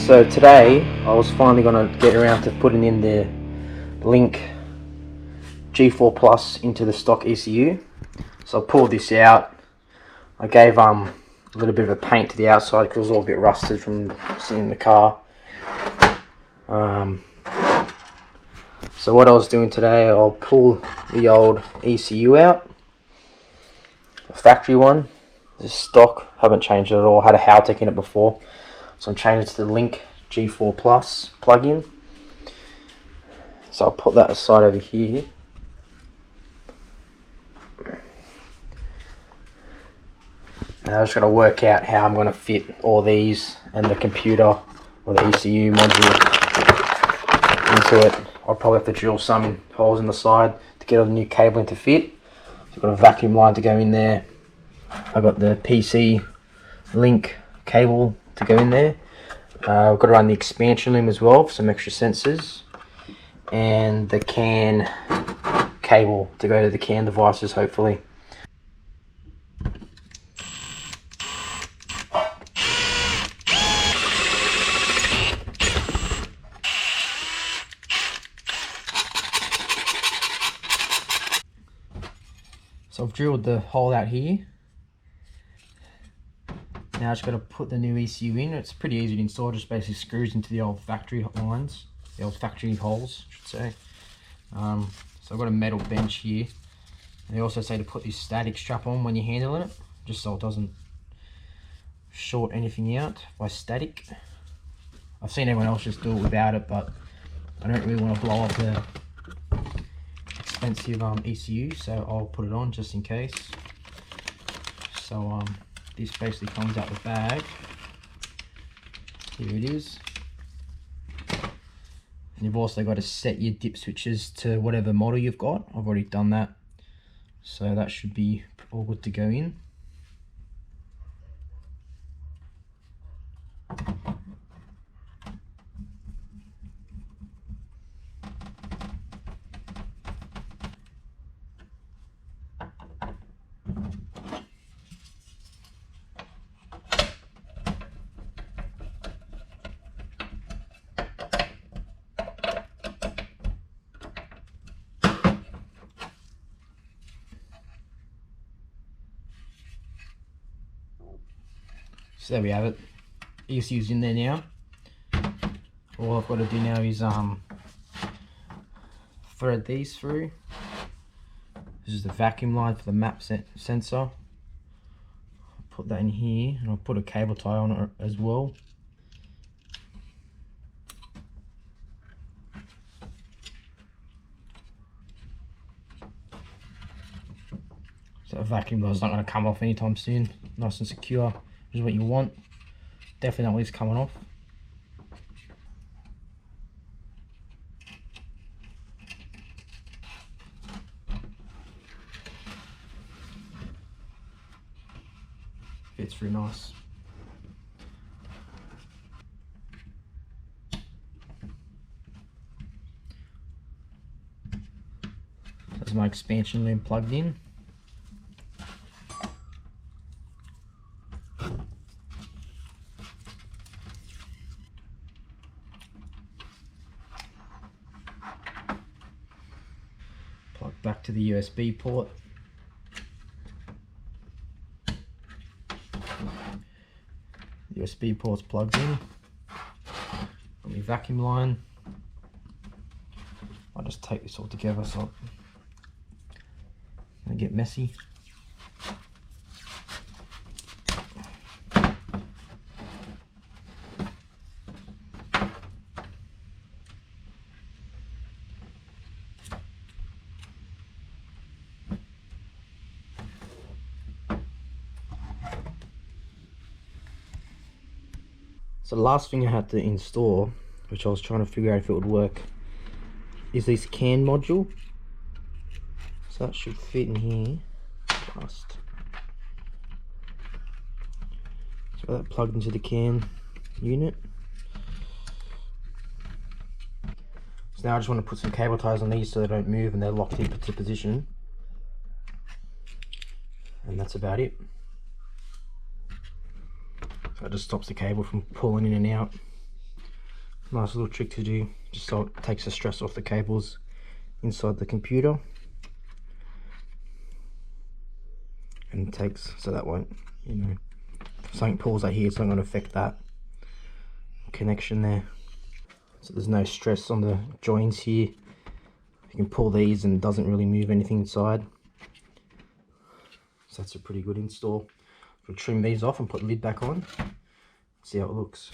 So today I was finally going to get around to putting in the link G4 Plus into the stock ECU. So I pulled this out. I gave a little bit of a paint to the outside because it was all a bit rusted from sitting in the car. So what I was doing today, I'll pull the old ECU out, the factory one. This is stock, haven't changed it at all. I had a Haltech in it before, so I'm changing it to the Link G4 Plus plug-in. So I'll put that aside over here. Now I'm just going to work out how I'm going to fit all these and the computer or the ECU module into it. I'll probably have to drill some holes in the side to get all the new cabling to fit. So I've got a vacuum line to go in there. I've got the PC link cable to go in there. I've got to run the expansion loom as well for some extra sensors. And the CAN cable to go to the CAN devices, hopefully. So I've drilled the hole out here. Now I've just got to put the new ECU in. It's pretty easy to install, just basically screws into the old factory lines, the old factory holes, I should say. So I've got a metal bench here. They also say to put this static strap on when you're handling it, just so it doesn't short anything out by static. I've seen everyone else just do it without it, but I don't really want to blow up the expensive ECU, so I'll put it on just in case. So this basically comes out the bag. Here it is. And you've also got to set your dip switches to whatever model you've got. I've already done that, so that should be all good to go in. So there we have it. ECU's in there now. All I've got to do now is thread these through. This is the vacuum line for the map sensor. I'll put that in here, and I'll put a cable tie on it as well. So the vacuum line's not going to come off anytime soon. Nice and secure. Is what you want. Definitely not leaves coming off. Fits through nice. There's my expansion loom plugged in. Plug back to the USB port. USB port's plugged in. Got my vacuum line. I'll just take this all together so it doesn't get messy. So the last thing I had to install, which I was trying to figure out if it would work, is this CAN module. So that should fit in here. Just. So that plugged into the CAN unit. So now I just want to put some cable ties on these so they don't move and they're locked into position. And that's about it. So it just stops the cable from pulling in and out. Nice little trick to do, just so it takes the stress off the cables inside the computer, and takes, so that won't, you know, if something pulls out here, it's not going to affect that connection there. So there's no stress on the joints here. You can pull these and it doesn't really move anything inside. So that's a pretty good install. We'll trim these off and put the lid back on, see how it looks.